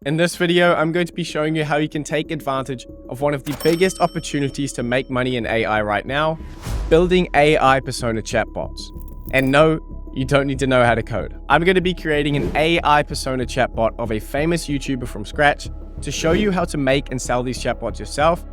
In this video, I'm going to be showing you how you can take advantage of one of the biggest opportunities to make money in AI right now, building AI persona chatbots. And no, you don't need to know how to code. I'm going to be creating an AI persona chatbot of a famous YouTuber from scratch to show you how to make and sell these chatbots yourself.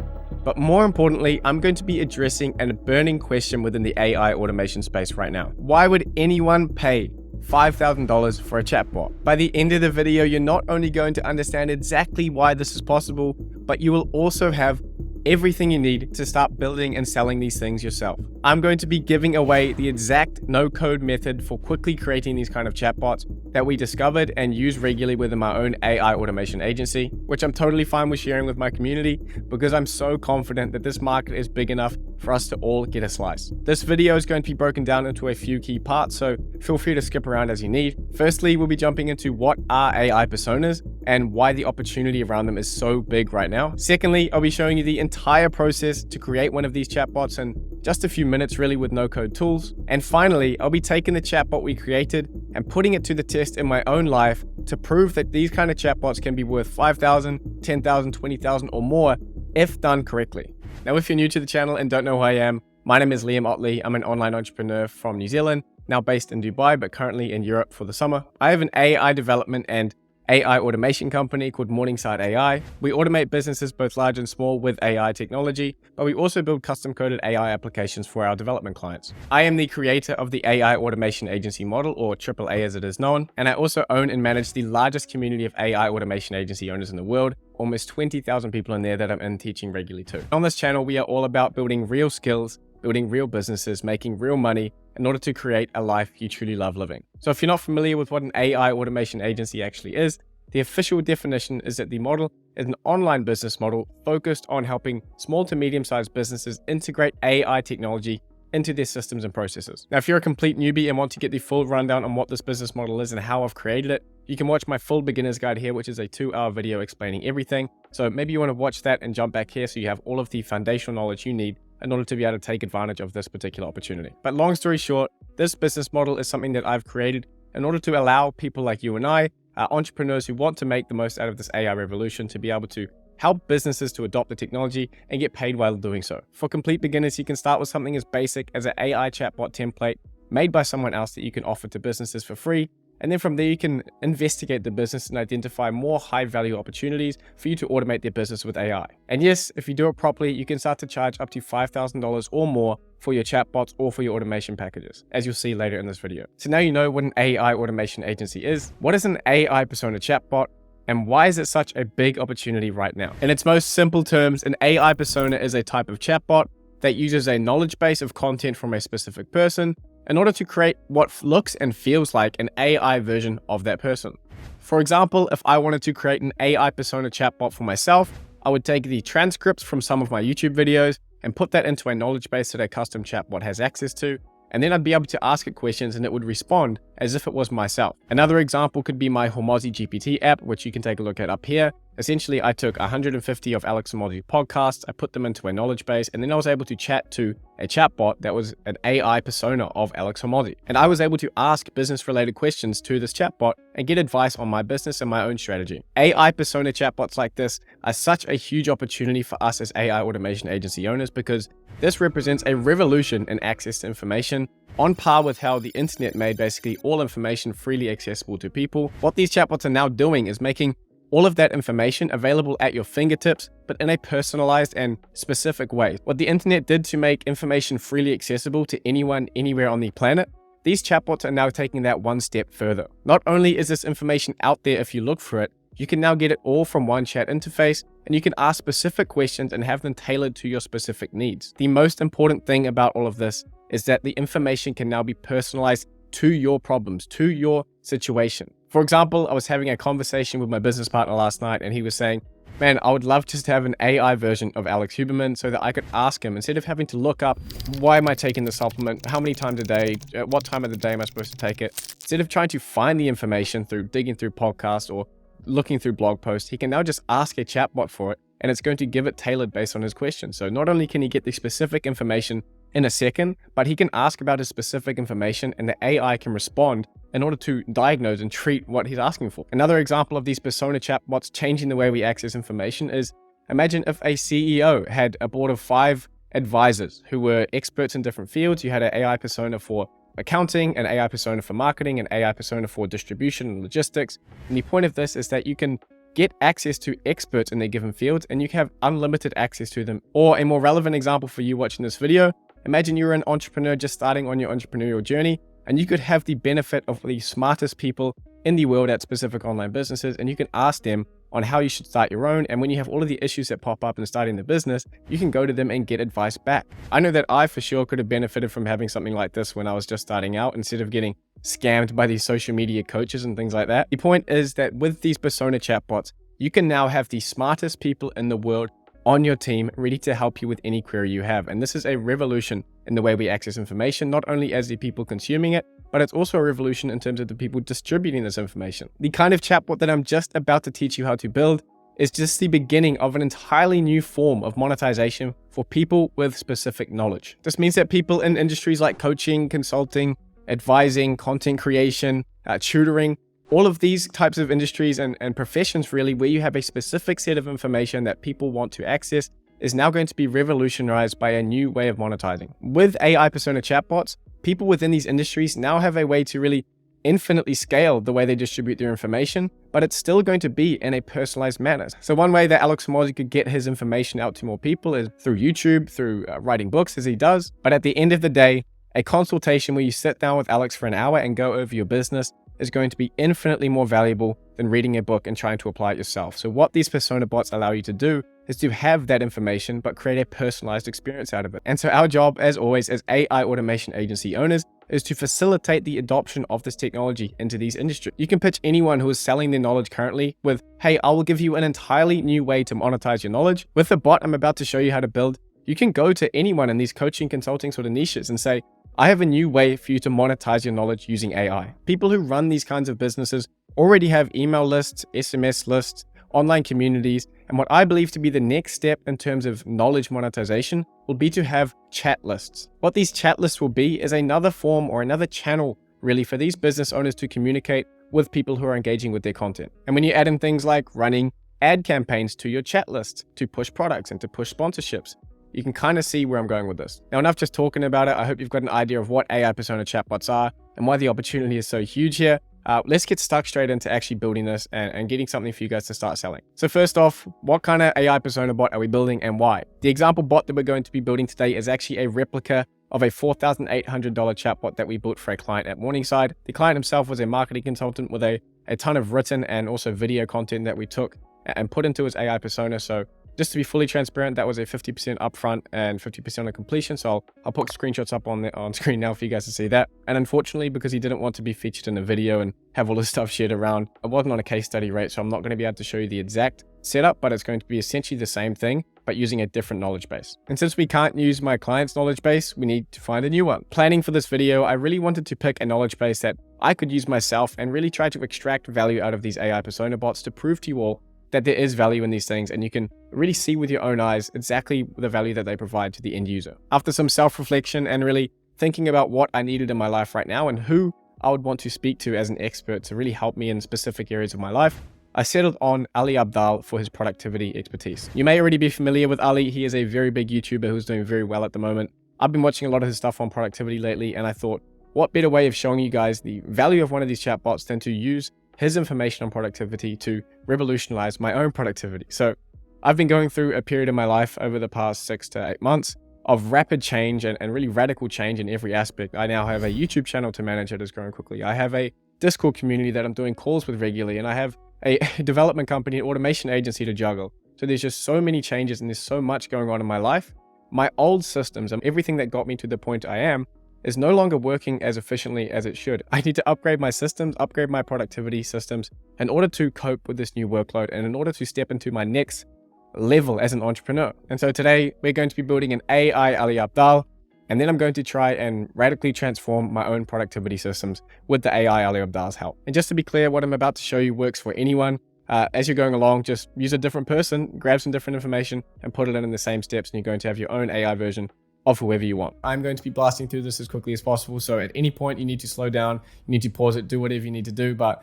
But more importantly, I'm going to be addressing a burning question within the AI automation space right now. Why would anyone pay $5,000 for a chatbot? By the end of the video, you're not only going to understand exactly why this is possible, but you will also have everything you need to start building and selling these things yourself. I'm going to be giving away the exact no-code method for quickly creating these kind of chatbots that we discovered and use regularly within my own AI automation agency, which I'm totally fine with sharing with my community because I'm so confident that this market is big enough for us to all get a slice. This video is going to be broken down into a few key parts, so feel free to skip around as you need. Firstly, we'll be jumping into what are AI personas and why the opportunity around them is so big right now. Secondly, I'll be showing you the entire process to create one of these chatbots in just a few minutes, really, with no-code tools. And finally, I'll be taking the chatbot we created and putting it to the test in my own life to prove that these kind of chatbots can be worth $5,000, $10,000, $20,000 or more if done correctly. Now, if you're new to the channel and don't know who I am, my name is Liam Ottley. I'm an online entrepreneur from New Zealand, now based in Dubai, but currently in Europe for the summer. I have an AI development and AI automation company called Morningside AI. We automate businesses both large and small with AI technology, but we also build custom-coded AI applications for our development clients. I am the creator of the AI automation agency model, or AAA as it is known, and I also own and manage the largest community of AI automation agency owners in the world, almost 20,000 people in there that I'm in teaching regularly too. On this channel, we are all about building real skills, building real businesses, making real money in order to create a life you truly love living. So if you're not familiar with what an AI automation agency actually is, the official definition is that the model is an online business model focused on helping small to medium-sized businesses integrate AI technology into their systems and processes. Now, if you're a complete newbie and want to get the full rundown on what this business model is and how I've created it, you can watch my full beginner's guide here, which is a 2-hour video explaining everything. So maybe you want to watch that and jump back here so you have all of the foundational knowledge you need in order to be able to take advantage of this particular opportunity. But long story short, this business model is something that I've created in order to allow people like you and I, entrepreneurs who want to make the most out of this AI revolution, to be able to help businesses to adopt the technology and get paid while doing so. For complete beginners, you can start with something as basic as an AI chatbot template made by someone else that you can offer to businesses for free. And then from there, you can investigate the business and identify more high-value opportunities for you to automate their business with AI. And yes, if you do it properly, you can start to charge up to $5,000 or more for your chatbots or for your automation packages, as you'll see later in this video. So now you know what an AI automation agency is. What is an AI persona chatbot? And why is it such a big opportunity right now? In its most simple terms, an AI persona is a type of chatbot that uses a knowledge base of content from a specific person in order to create what looks and feels like an AI version of that person. For example, if I wanted to create an AI persona chatbot for myself, I would take the transcripts from some of my YouTube videos and put that into a knowledge base that a custom chatbot has access to, and then I'd be able to ask it questions and it would respond as if it was myself. Another example could be my Hormozi GPT app, which you can take a look at up here. Essentially, I took 150 of Alex Hormozi podcasts, I put them into a knowledge base, and then I was able to chat to a chatbot that was an AI persona of Alex Hormozi. And I was able to ask business-related questions to this chatbot and get advice on my business and my own strategy. AI persona chatbots like this are such a huge opportunity for us as AI automation agency owners because this represents a revolution in access to information, on par with how the internet made basically all information freely accessible to people. What these chatbots are now doing is making all of that information available at your fingertips, but in a personalized and specific way. What the internet did to make information freely accessible to anyone, anywhere on the planet, these chatbots are now taking that one step further. Not only is this information out there if you look for it, you can now get it all from one chat interface, and you can ask specific questions and have them tailored to your specific needs. The most important thing about all of this is that the information can now be personalized to your problems, to your situation. For example, I was having a conversation with my business partner last night, and he was saying, man, I would love just to have an AI version of Alex Huberman so that I could ask him, instead of having to look up, why am I taking the supplement? How many times a day? At what time of the day am I supposed to take it? Instead of trying to find the information through digging through podcasts or looking through blog posts, he can now just ask a chatbot for it, and it's going to give it tailored based on his question. So not only can he get the specific information in a second, but he can ask about his specific information and the AI can respond in order to diagnose and treat what he's asking for. Another example of these persona chatbots changing the way we access information is, imagine if a CEO had a board of 5 advisors who were experts in different fields. You had an AI persona for accounting, an AI persona for marketing, an AI persona for distribution and logistics. And the point of this is that you can get access to experts in their given fields and you can have unlimited access to them. Or a more relevant example for you watching this video, imagine you're an entrepreneur just starting on your entrepreneurial journey and you could have the benefit of the smartest people in the world at specific online businesses, and you can ask them on how you should start your own. And when you have all of the issues that pop up in starting the business, you can go to them and get advice back. I know that I for sure could have benefited from having something like this when I was just starting out, instead of getting scammed by these social media coaches and things like that. The point is that with these persona chatbots, you can now have the smartest people in the world on your team ready to help you with any query you have. And this is a revolution in the way we access information, not only as the people consuming it, but it's also a revolution in terms of the people distributing this information. The kind of chatbot that I'm just about to teach you how to build is just the beginning of an entirely new form of monetization for people with specific knowledge. This means that people in industries like coaching, consulting, advising, content creation, tutoring, all of these types of industries and professions really, where you have a specific set of information that people want to access, is now going to be revolutionized by a new way of monetizing. With AI persona chatbots, people within these industries now have a way to really infinitely scale the way they distribute their information, but it's still going to be in a personalized manner. So one way that Alex Hormozi could get his information out to more people is through YouTube, through writing books as he does. But at the end of the day, a consultation where you sit down with Alex for an hour and go over your business is going to be infinitely more valuable than reading a book and trying to apply it yourself. So what these persona bots allow you to do is to have that information, but create a personalized experience out of it. And so our job, as always, as AI automation agency owners, is to facilitate the adoption of this technology into these industries. You can pitch anyone who is selling their knowledge currently with, hey, I will give you an entirely new way to monetize your knowledge. With the bot I'm about to show you how to build, you can go to anyone in these coaching, consulting sort of niches and say, I have a new way for you to monetize your knowledge using AI. People who run these kinds of businesses already have email lists, SMS lists, online communities, and what I believe to be the next step in terms of knowledge monetization will be to have chat lists. What these chat lists will be is another form or another channel really for these business owners to communicate with people who are engaging with their content. And when you add in things like running ad campaigns to your chat lists to push products and to push sponsorships, you can kind of see where I'm going with this. Now, enough just talking about it. I hope you've got an idea of what AI persona chatbots are and why the opportunity is so huge here. Let's get stuck straight into actually building this and getting something for you guys to start selling. So first off, what kind of AI persona bot are we building and why? The example bot that we're going to be building today is actually a replica of a $4,800 chatbot that we built for a client at Morningside. The client himself was a marketing consultant with a ton of written and also video content that we took and put into his AI persona. So just to be fully transparent, that was a 50% upfront and 50% on completion. So I'll put screenshots up on screen now for you guys to see that. And unfortunately, because he didn't want to be featured in a video and have all this stuff shared around, it wasn't on a case study rate. So I'm not going to be able to show you the exact setup, but it's going to be essentially the same thing, but using a different knowledge base. And since we can't use my client's knowledge base, we need to find a new one. Planning for this video, I really wanted to pick a knowledge base that I could use myself and really try to extract value out of these AI persona bots to prove to you all that there is value in these things and you can really see with your own eyes exactly the value that they provide to the end user. After some self-reflection and really thinking about what I needed in my life right now and who I would want to speak to as an expert to really help me in specific areas of my life, I settled on Ali Abdaal for his productivity expertise. You may already be familiar with Ali. He is a very big YouTuber who's doing very well at the moment. I've been watching a lot of his stuff on productivity lately, and I thought, what better way of showing you guys the value of one of these chatbots than to use his information on productivity to revolutionize my own productivity. So I've been going through a period in my life over the past 6 to 8 months of rapid change and really radical change in every aspect. I now have a YouTube channel to manage that is growing quickly. I have a Discord community that I'm doing calls with regularly, and I have a development company, an automation agency to juggle. So there's just so many changes and there's so much going on in my life. My old systems and everything that got me to the point I am is no longer working as efficiently as it should. I need to upgrade my systems, upgrade my productivity systems in order to cope with this new workload and in order to step into my next level as an entrepreneur. And so today we're going to be building an AI Ali Abdaal, and then I'm going to try and radically transform my own productivity systems with the AI Ali Abdaal's help. And just to be clear, what I'm about to show you works for anyone. As you're going along, just use a different person, grab some different information and put it in the same steps, and you're going to have your own AI version of whoever you want. I'm going to be blasting through this as quickly as possible. So at any point you need to slow down, you need to pause it, do whatever you need to do, but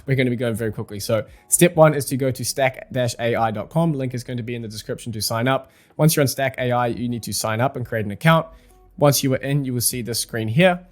we're going to be going very quickly. So step one is to go to stack-ai.com. Link is going to be in the description to sign up. Once you're on Stack AI, you need to sign up and create an account. Once you are in, you will see this screen here.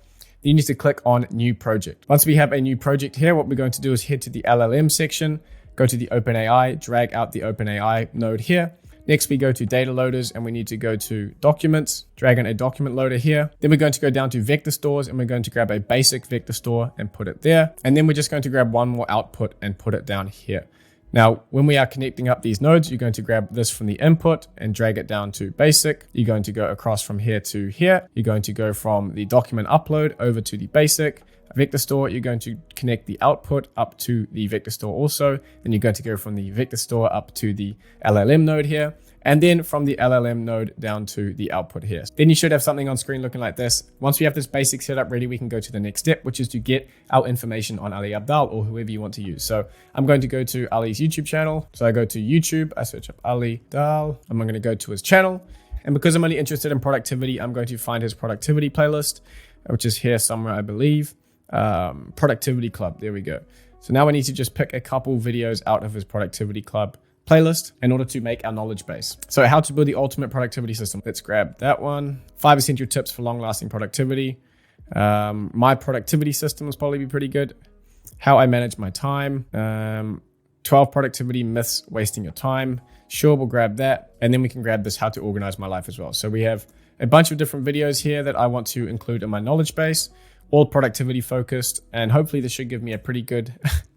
You need to click on new project. Once we have a new project here, what we're going to do is head to the LLM section, go to the OpenAI, drag out the OpenAI node here. Next, we go to data loaders and we need to go to documents, drag in a document loader here. Then we're going to go down to vector stores and we're going to grab a basic vector store and put it there. And then we're just going to grab one more output and put it down here. Now, when we are connecting up these nodes, you're going to grab this from the input and drag it down to basic. You're going to go across from here to here. You're going to go from the document upload over to the basic vector store. You're going to connect the output up to the vector store also. Then you're going to go from the vector store up to the LLM node here. And then from the LLM node down to the output here. Then you should have something on screen looking like this. Once we have this basic setup ready, we can go to the next step, which is to get our information on Ali Abdaal or whoever you want to use. So I'm going to go to Ali's YouTube channel. So I go to YouTube, I search up Ali Abdaal. I'm going to go to his channel. And because I'm only interested in productivity, I'm going to find his productivity playlist, which is here somewhere, I believe. Productivity Club, there we go. So now I need to just pick a couple videos out of his Productivity Club playlist in order to make our knowledge base. So how to build the ultimate productivity system. Let's grab that one. 5 essential tips for long-lasting productivity. My productivity system will probably be pretty good. How I manage my time. 12 productivity myths wasting your time. Sure, we'll grab that. And then we can grab this how to organize my life as well. So we have a bunch of different videos here that I want to include in my knowledge base, all productivity focused. And hopefully this should give me a pretty good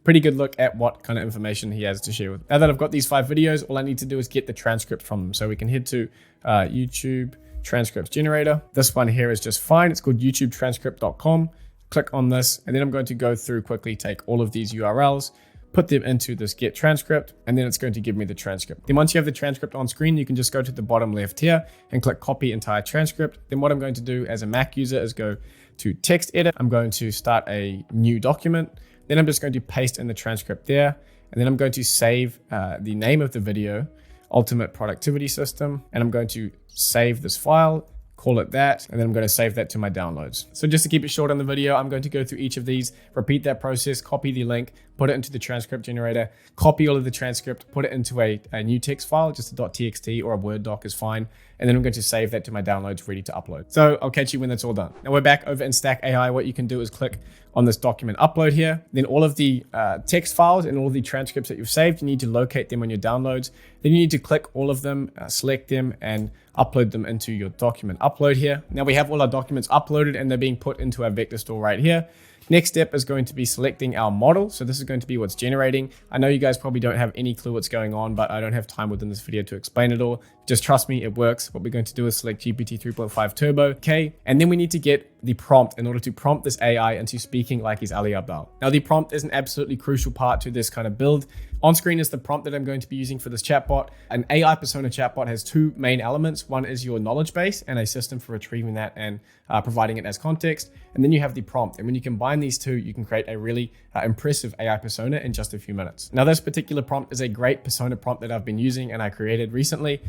look at what kind of information he has to share with. Now that I've got these 5 videos, all I need to do is get the transcript from them. So we can head to YouTube transcripts generator. This one here is just fine. It's called youtubetranscript.com. Click on this, and then I'm going to go through quickly, take all of these URLs, put them into this get transcript, and then it's going to give me the transcript. Then once you have the transcript on screen, you can just go to the bottom left here and click copy entire transcript. Then what I'm going to do as a Mac user is go to text edit. I'm going to start a new document. Then I'm just going to paste in the transcript there. And then I'm going to save the name of the video, Ultimate Productivity System. And I'm going to save this file, call it that. And then I'm going to save that to my downloads. So just to keep it short on the video, I'm going to go through each of these, repeat that process, copy the link, put it into the transcript generator, copy all of the transcript, put it into a new text file, just a .txt or a Word doc is fine. And then I'm going to save that to my downloads ready to upload. So I'll catch you when that's all done. Now we're back over in Stack AI. What you can do is click on this document upload here. Then all of the text files and all of the transcripts that you've saved, you need to locate them on your downloads. Then you need to click all of them, select them, and upload them into your document upload here. Now we have all our documents uploaded and they're being put into our vector store right here. Next step is going to be selecting our model. So this is going to be what's generating. I know you guys probably don't have any clue what's going on, but I don't have time within this video to explain it all. Just trust me, it works. What we're going to do is select GPT 3.5 Turbo. Okay. And then we need to get the prompt in order to prompt this AI into speaking like he's Ali Abdaal. Now the prompt is an absolutely crucial part to this kind of build. On screen is the prompt that I'm going to be using for this chatbot. An AI persona chatbot has 2 main elements. One is your knowledge base and a system for retrieving that and providing it as context. And then you have the prompt. And when you combine these 2, you can create a really impressive AI persona in just a few minutes. Now this particular prompt is a great persona prompt that I've been using and I created recently.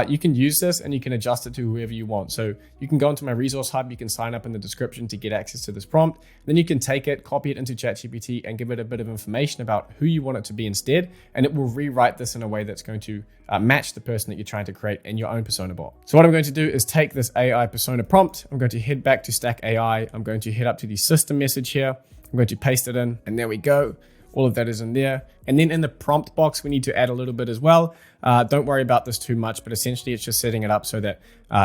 You can use this and you can adjust it to whoever you want. So you can go into my resource hub, you can sign up in the description to get access to this prompt. Then you can take it, copy it into ChatGPT and give it a bit of information about who you want it to be instead. And it will rewrite this in a way that's going to match the person that you're trying to create in your own persona bot. So what I'm going to do is take this AI persona prompt. I'm going to head back to Stack AI. I'm going to head up to the system message here. I'm going to paste it in and there we go. All of that is in there. And then in the prompt box, we need to add a little bit as well. Don't worry about this too much, but essentially it's just setting it up so that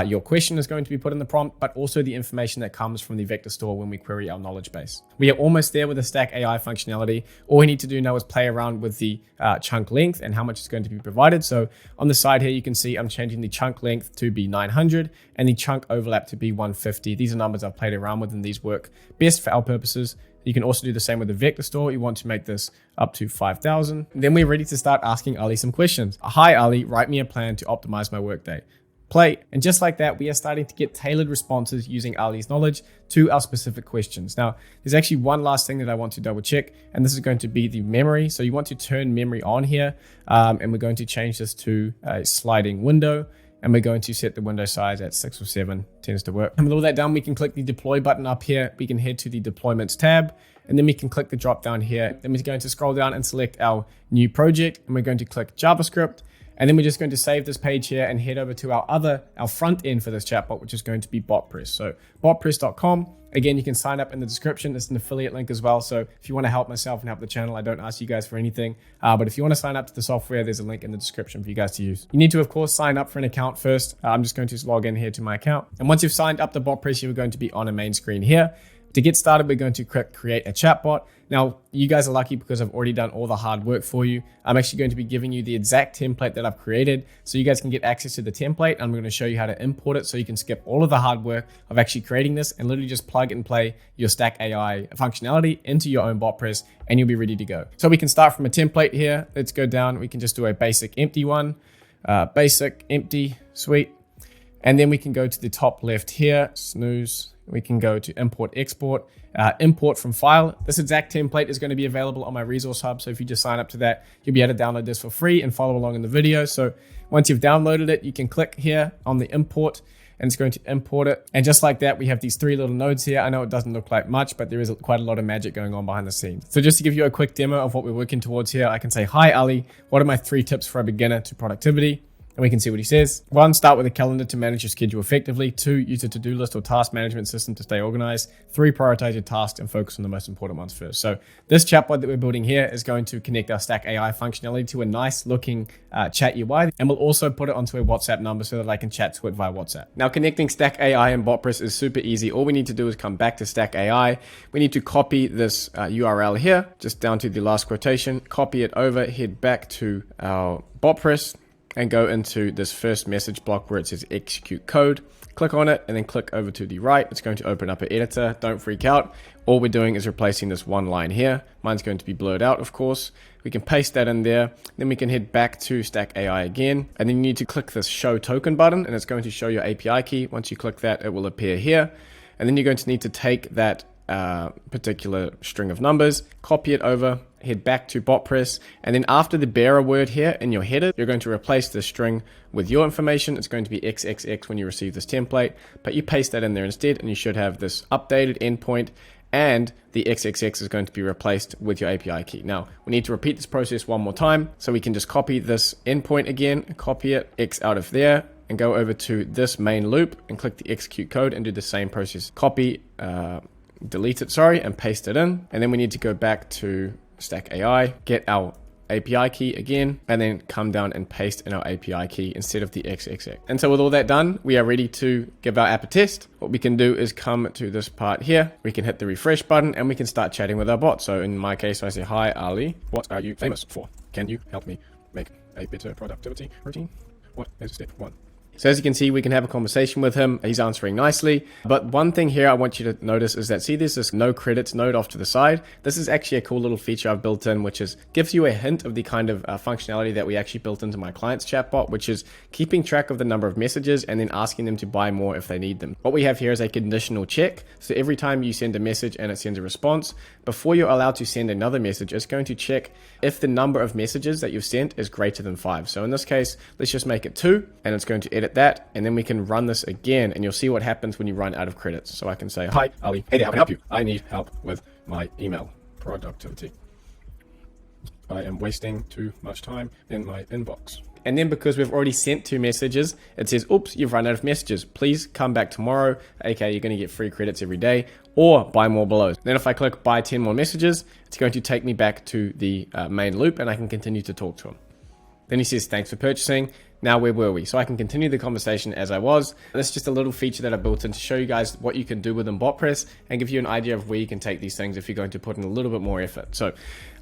your question is going to be put in the prompt, but also the information that comes from the vector store when we query our knowledge base. We are almost there with the Stack AI functionality. All we need to do now is play around with the chunk length and how much is going to be provided. So on the side here, you can see I'm changing the chunk length to be 900 and the chunk overlap to be 150. These are numbers I've played around with and these work best for our purposes. You can also do the same with the vector store. You want to make this up to 5,000. Then we're ready to start asking Ali some questions. Hi Ali, write me a plan to optimize my workday. Play. And just like that, we are starting to get tailored responses using Ali's knowledge to our specific questions. Now, there's actually one last thing that I want to double check, and this is going to be the memory. So you want to turn memory on here, and we're going to change this to a sliding window. and we're going to set the window size at 6 or 7, tends to work. And with all that done, we can click the deploy button up here. We can head to the deployments tab, and then we can click the drop down here. Then we're going to scroll down and select our new project, and we're going to click JavaScript. And then we're just going to save this page here and head over to our front end for this chatbot, which is going to be Botpress. So botpress.com. Again, you can sign up in the description. It's an affiliate link as well. So if you want to help myself and help the channel, I don't ask you guys for anything. But if you want to sign up to the software, there's a link in the description for you guys to use. You need to, of course, sign up for an account first. I'm just going to log in here to my account. And once you've signed up to Botpress, you're going to be on a main screen here. To get started, we're going to create a chatbot. Now, you guys are lucky because I've already done all the hard work for you. I'm actually going to be giving you the exact template that I've created so you guys can get access to the template. I'm going to show you how to import it so you can skip all of the hard work of actually creating this and literally just plug and play your Stack AI functionality into your own Botpress and you'll be ready to go. So we can start from a template here. Let's go down. We can just do a basic empty one, basic empty, sweet. And then we can go to the top left here, snooze. We can go to import, export, import from file. This exact template is going to be available on my resource hub. So if you just sign up to that, you'll be able to download this for free and follow along in the video. So once you've downloaded it, you can click here on the import and it's going to import it. And just like that, we have these 3 little nodes here. I know it doesn't look like much, but there is quite a lot of magic going on behind the scenes. So just to give you a quick demo of what we're working towards here, I can say, hi, Ali, what are my 3 tips for a beginner to productivity? And we can see what he says. 1, start with a calendar to manage your schedule effectively. 2, use a to-do list or task management system to stay organized. 3, prioritize your tasks and focus on the most important ones first. So this chatbot that we're building here is going to connect our Stack AI functionality to a nice looking chat UI. And we'll also put it onto a WhatsApp number so that I can chat to it via WhatsApp. Now connecting Stack AI and Botpress is super easy. All we need to do is come back to Stack AI. We need to copy this URL here, just down to the last quotation, copy it over, head back to our Botpress, and go into this first message block where it says execute code. Click on it and then click over to the right. It's going to open up an editor. Don't freak out. All we're doing is replacing this one line here. Mine's going to be blurred out, of course. We can paste that in there. Then we can head back to Stack AI again. And then you need to click this show token button and it's going to show your API key. Once you click that, it will appear here. And then you're going to need to take that particular string of numbers, copy it over, head back to Botpress, and then after the bearer word here in your header, you're going to replace the string with your information. It's going to be XXX when you receive this template, but you paste that in there instead, and you should have this updated endpoint, and the XXX is going to be replaced with your API key. Now, we need to repeat this process one more time, so we can just copy this endpoint again, copy it, X out of there, and go over to this main loop, and click the execute code, and do the same process. Copy, delete it, and paste it in, and then we need to go back to Stack AI, get our API key again, and then come down and paste in our API key instead of the XXX. And so with all that done, we are ready to give our app a test. What we can do is come to this part here. We can hit the refresh button and we can start chatting with our bot. So in my case, I say, hi, Ali, what are you famous for? Can you help me make a better productivity routine? What is step 1? So as you can see, we can have a conversation with him. He's answering nicely. But one thing here I want you to notice is that, see, there's this no credits node off to the side. This is actually a cool little feature I've built in, which is gives you a hint of the kind of functionality that we actually built into my client's chatbot, which is keeping track of the number of messages and then asking them to buy more if they need them. What we have here is a conditional check. So every time you send a message and it sends a response, before you're allowed to send another message, it's going to check if the number of messages that you've sent is greater than 5. So in this case, let's just make it 2, and it's going to edit that, and then we can run this again, and you'll see what happens when you run out of credits. So I can say, hi, Ali, hey there, how can I help you? I need help with my email productivity. I am wasting too much time in my inbox. And then because we've already sent 2 messages, it says, oops, you've run out of messages. Please come back tomorrow. Okay, you're going to get free credits every day, or buy more below. Then if I click buy 10 more messages, it's going to take me back to the main loop and I can continue to talk to him. Then he says, thanks for purchasing. Now, where were we? So I can continue the conversation as I was. This is just a little feature that I built in to show you guys what you can do within Botpress and give you an idea of where you can take these things if you're going to put in a little bit more effort. So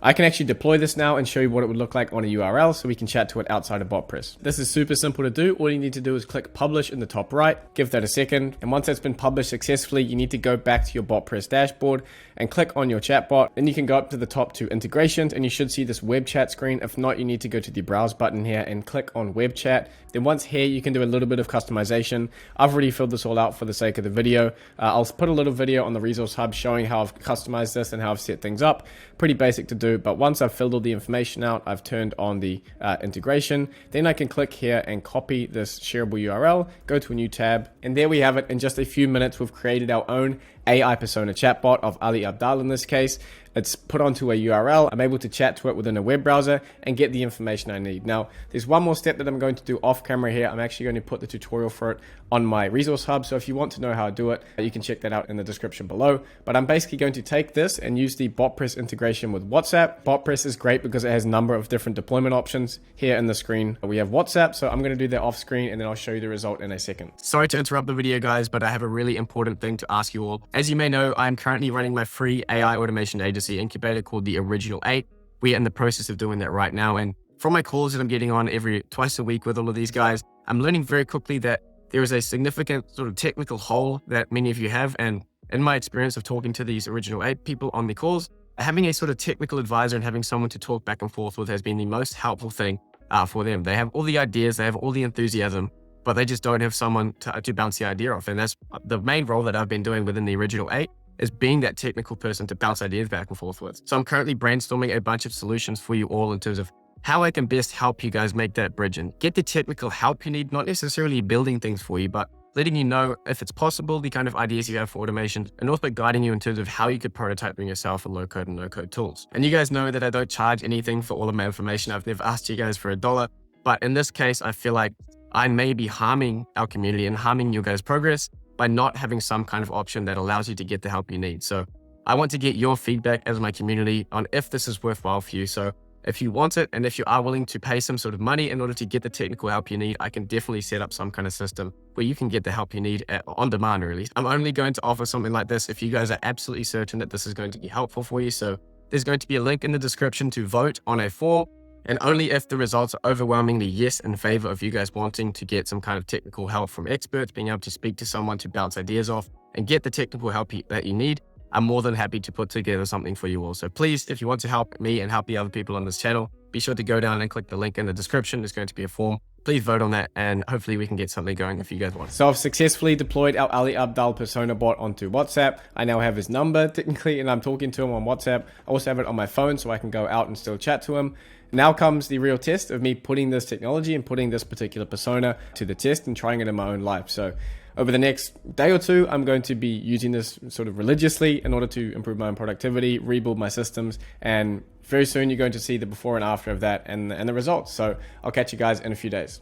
I can actually deploy this now and show you what it would look like on a URL so we can chat to it outside of Botpress. This is super simple to do. All you need to do is click publish in the top right, give that a second. And once that's been published successfully, you need to go back to your Botpress dashboard and click on your chatbot. Then you can go up to the top to integrations and you should see this web chat screen. If not, you need to go to the browse button here and click on web chat. chat. Then once here, you can do a little bit of customization. I've already filled this all out for the sake of the video. I'll put a little video on the resource hub showing how I've customized this and how I've set things up. Pretty basic to do, but once I've filled all the information out, I've turned on the integration. Then I can click here and copy this shareable URL, go to a new tab, and there we have it. In just a few minutes, we've created our own AI persona chatbot of Ali Abdaal in this case. It's put onto a URL. I'm able to chat to it within a web browser and get the information I need. Now, there's one more step that I'm going to do off camera here. I'm actually going to put the tutorial for it on my resource hub. So if you want to know how I do it, you can check that out in the description below. But I'm basically going to take this and use the Botpress integration with WhatsApp. Botpress is great because it has a number of different deployment options. Here in the screen, we have WhatsApp. So I'm going to do that off screen and then I'll show you the result in a second. Sorry to interrupt the video, guys, but I have a really important thing to ask you all. As you may know, I'm currently running my free AI automation agency incubator called the Original 8. We are in the process of doing that right now. And from my calls that I'm getting on twice a week with all of these guys, I'm learning very quickly that there is a significant sort of technical hole that many of you have. And in my experience of talking to these Original 8 people on the calls, having a sort of technical advisor and having someone to talk back and forth with has been the most helpful thing for them. They have all the ideas, they have all the enthusiasm, but they just don't have someone to bounce the idea off. And that's the main role that I've been doing within the Original 8, is being that technical person to bounce ideas back and forth with. So I'm currently brainstorming a bunch of solutions for you all in terms of how I can best help you guys make that bridge and get the technical help you need, not necessarily building things for you, but letting you know if it's possible, the kind of ideas you have for automation, and also guiding you in terms of how you could prototype them yourself in low code and no code tools. And you guys know that I don't charge anything for all of my information. I've never asked you guys for $1, but in this case, I feel like I may be harming our community and harming you guys' progress by not having some kind of option that allows you to get the help you need. So I want to get your feedback as my community on if this is worthwhile for you. So if you want it, and if you are willing to pay some sort of money in order to get the technical help you need, I can definitely set up some kind of system where you can get the help you need on demand, really. I'm only going to offer something like this if you guys are absolutely certain that this is going to be helpful for you. So there's going to be a link in the description to vote on a form. And only if the results are overwhelmingly yes in favor of you guys wanting to get some kind of technical help from experts, being able to speak to someone to bounce ideas off and get the technical help that you need, I'm more than happy to put together something for you all. So please, if you want to help me and help the other people on this channel, be sure to go down and click the link in the description. There's going to be a form. Please vote on that, and hopefully we can get something going if you guys want. So I've successfully deployed our Ali Abdaal persona bot onto WhatsApp. I now have his number technically, and I'm talking to him on WhatsApp. I also have it on my phone so I can go out and still chat to him. Now comes the real test of me putting this technology and putting this particular persona to the test and trying it in my own life. So over the next day or two, I'm going to be using this sort of religiously in order to improve my own productivity, rebuild my systems, and very soon you're going to see the before and after of that and the results. So I'll catch you guys in a few days.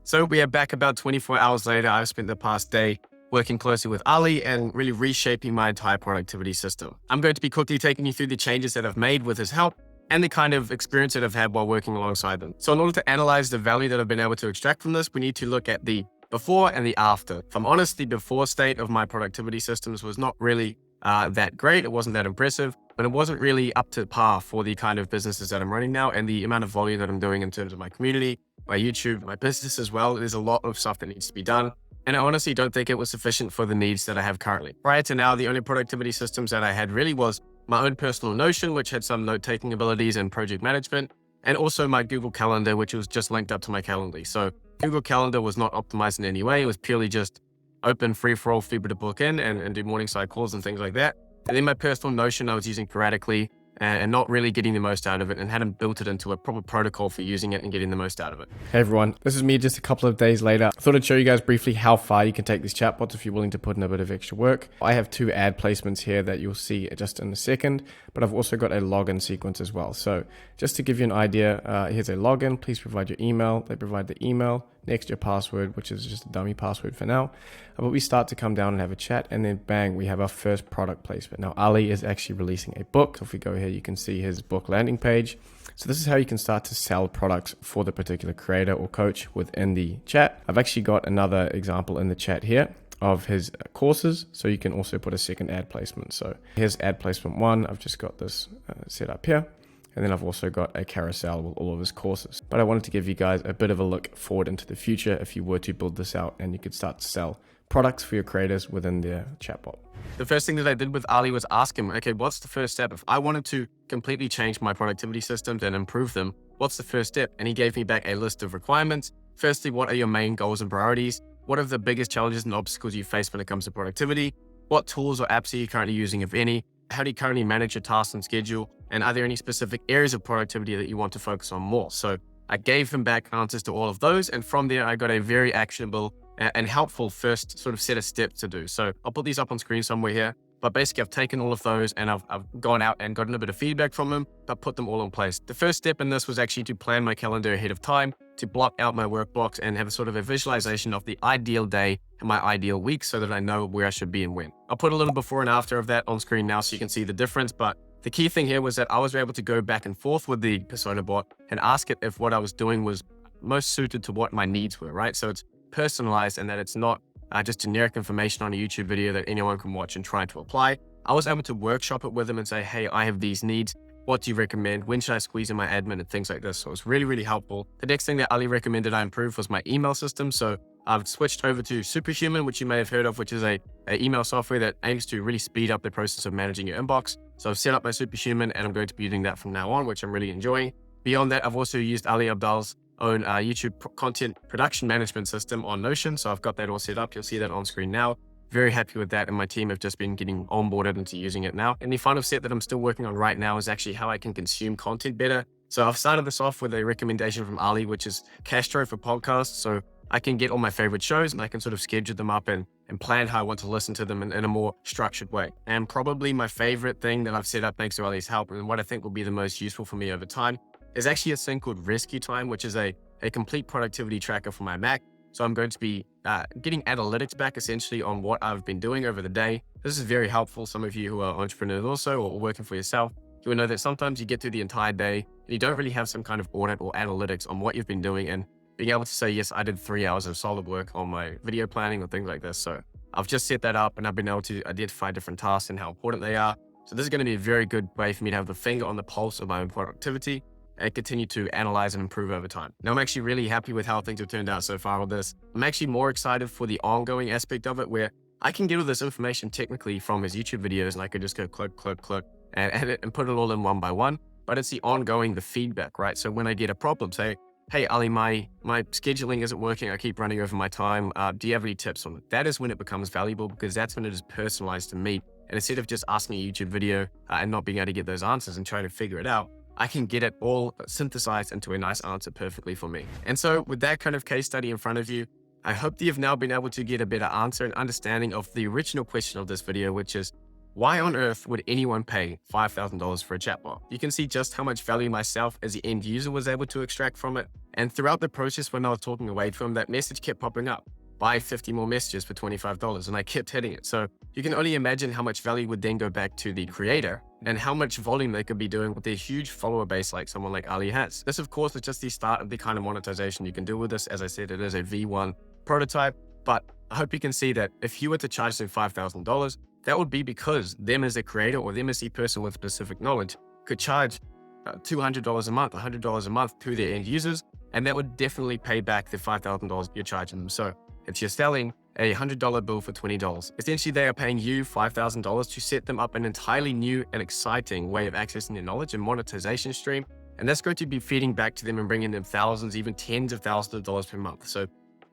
So we are back about 24 hours later. I've spent the past day working closely with Ali and really reshaping my entire productivity system. I'm going to be quickly taking you through the changes that I've made with his help and the kind of experience that I've had while working alongside them. So in order to analyze the value that I've been able to extract from this, we need to look at the before and the after. If I'm honest, the before state of my productivity systems was not really that great. It wasn't that impressive, but it wasn't really up to par for the kind of businesses that I'm running now and the amount of volume that I'm doing in terms of my community, my YouTube, my business as well. There's a lot of stuff that needs to be done. And I honestly don't think it was sufficient for the needs that I have currently. Prior to now, the only productivity systems that I had really was my own personal Notion, which had some note-taking abilities and project management, and also my Google Calendar, which was just linked up to my Calendly. So Google Calendar was not optimized in any way. It was purely just open, free-for-all, for people to book in and do morning side calls and things like that. And then my personal Notion I was using sporadically and not really getting the most out of it, and hadn't built it into a proper protocol for using it and getting the most out of it. Hey everyone, this is me just a couple of days later. I thought I'd show you guys briefly how far you can take these chatbots if you're willing to put in a bit of extra work. I have 2 ad placements here that you'll see just in a second, but I've also got a login sequence as well. So just to give you an idea, here's a login. Please provide your email. They provide the email. Next, your password, which is just a dummy password for now. But we start to come down and have a chat, and then bang, we have our first product placement. Now, Ali is actually releasing a book. So if we go here, you can see his book landing page. So this is how you can start to sell products for the particular creator or coach within the chat. I've actually got another example in the chat here of his courses. So you can also put a second ad placement. So here's ad placement 1. I've just got this set up here. And then I've also got a carousel with all of his courses. But I wanted to give you guys a bit of a look forward into the future if you were to build this out and you could start to sell products for your creators within their chatbot. The first thing that I did with Ali was ask him, okay, what's the first step? If I wanted to completely change my productivity systems and improve them, what's the first step? And he gave me back a list of requirements. Firstly, what are your main goals and priorities? What are the biggest challenges and obstacles you face when it comes to productivity? What tools or apps are you currently using, if any? How do you currently manage your tasks and schedule? And are there any specific areas of productivity that you want to focus on more? So I gave him back answers to all of those. And from there, I got a very actionable and helpful first sort of set of steps to do. So I'll put these up on screen somewhere here. But basically, I've taken all of those and I've gone out and gotten a bit of feedback from them, but put them all in place. The first step in this was actually to plan my calendar ahead of time, to block out my work blocks and have a sort of a visualization of the ideal day and my ideal week so that I know where I should be and when. I'll put a little before and after of that on screen now so you can see the difference. But the key thing here was that I was able to go back and forth with the persona bot and ask it if what I was doing was most suited to what my needs were, right? So it's personalized and that it's not just generic information on a YouTube video that anyone can watch and try to apply. I was able to workshop it with them and say, hey, I have these needs. What do you recommend? When should I squeeze in my admin and things like this? So it's really, really helpful. The next thing that Ali recommended I improve was my email system. So I've switched over to Superhuman, which you may have heard of, which is a email software that aims to really speed up the process of managing your inbox. So I've set up my Superhuman and I'm going to be using that from now on, which I'm really enjoying. Beyond that, I've also used Ali Abdaal's own YouTube content production management system on Notion. So I've got that all set up. You'll see that on screen now. Very happy with that. And my team have just been getting onboarded into using it now. And the final step that I'm still working on right now is actually how I can consume content better. So I've started this off with a recommendation from Ali, which is Castro for podcasts. So I can get all my favorite shows and I can sort of schedule them up and plan how I want to listen to them in a more structured way. And probably my favorite thing that I've set up thanks to Ali's help and what I think will be the most useful for me over time is actually a thing called Rescue Time, which is a complete productivity tracker for my Mac. So I'm going to be getting analytics back essentially on what I've been doing over the day. This is very helpful. Some of you who are entrepreneurs also or working for yourself, you will know that sometimes you get through the entire day and you don't really have some kind of audit or analytics on what you've been doing and being able to say, yes, I did 3 hours of solid work on my video planning or things like this. So I've just set that up and I've been able to identify different tasks and how important they are. So this is going to be a very good way for me to have the finger on the pulse of my own productivity and continue to analyze and improve over time. Now, I'm actually really happy with how things have turned out so far with this. I'm actually more excited for the ongoing aspect of it where I can get all this information technically from his YouTube videos and I could just go click, click, click and edit and put it all in one by one. But it's the ongoing, the feedback, right? So when I get a problem, say, hey, Ali, my scheduling isn't working. I keep running over my time. Do you have any tips on it? That is when it becomes valuable because that's when it is personalized to me. And instead of just asking a YouTube video and not being able to get those answers and trying to figure it out, I can get it all synthesized into a nice answer perfectly for me. And so with that kind of case study in front of you, I hope that you've now been able to get a better answer and understanding of the original question of this video, which is, why on earth would anyone pay $5,000 for a chatbot? You can see just how much value myself as the end user was able to extract from it. And throughout the process, when I was talking away to him, that message kept popping up. Buy 50 more messages for $25. And I kept hitting it. So you can only imagine how much value would then go back to the creator and how much volume they could be doing with their huge follower base like someone like Ali has. This, of course, is just the start of the kind of monetization you can do with this. As I said, it is a V1 prototype, but I hope you can see that if you were to charge them $5,000, that would be because them as a creator or them as a person with specific knowledge could charge $200 a month, $100 a month to their end users, and that would definitely pay back the $5,000 you're charging them. So if you're selling a $100 bill for $20, essentially they are paying you $5,000 to set them up an entirely new and exciting way of accessing their knowledge and monetization stream. And that's going to be feeding back to them and bringing them thousands, even tens of thousands of dollars per month. So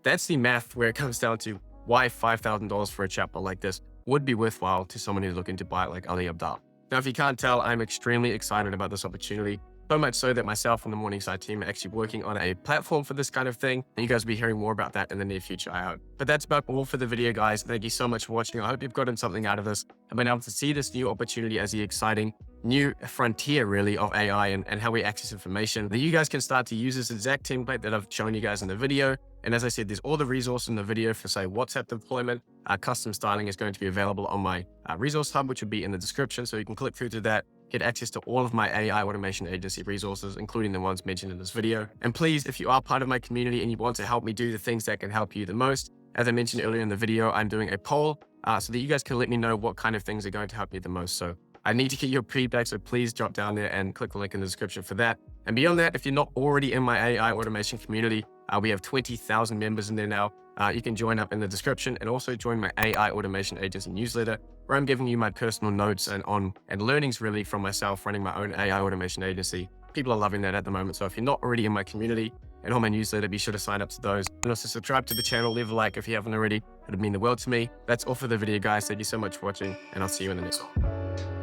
that's the math where it comes down to why $5,000 for a chatbot like this would be worthwhile to someone who's looking to buy it like Ali Abdaal. Now, if you can't tell, I'm extremely excited about this opportunity. So much so that myself and the Morningside team are actually working on a platform for this kind of thing. And you guys will be hearing more about that in the near future, I hope. But that's about all for the video, guys. Thank you so much for watching. I hope you've gotten something out of this and been able to see this new opportunity as the exciting new frontier, really, of AI and how we access information. That you guys can start to use this exact template that I've shown you guys in the video. And as I said, there's all the resources in the video for, say, WhatsApp deployment. Custom styling is going to be available on my resource hub, which will be in the description. So you can click through to that, get access to all of my AI automation agency resources, including the ones mentioned in this video. And please, if you are part of my community and you want to help me do the things that can help you the most, as I mentioned earlier in the video, I'm doing a poll so that you guys can let me know what kind of things are going to help you the most. So I need to get your feedback, so please drop down there and click the link in the description for that. And beyond that, if you're not already in my AI automation community, we have 20,000 members in there now. You can join up in the description and also join my AI automation agency newsletter, where I'm giving you my personal notes and learnings really from myself running my own AI automation agency. People are loving that at the moment. So if you're not already in my community and on my newsletter, be sure to sign up to those. And also subscribe to the channel, leave a like if you haven't already. It'd mean the world to me. That's all for the video, guys. Thank you so much for watching, and I'll see you in the next one.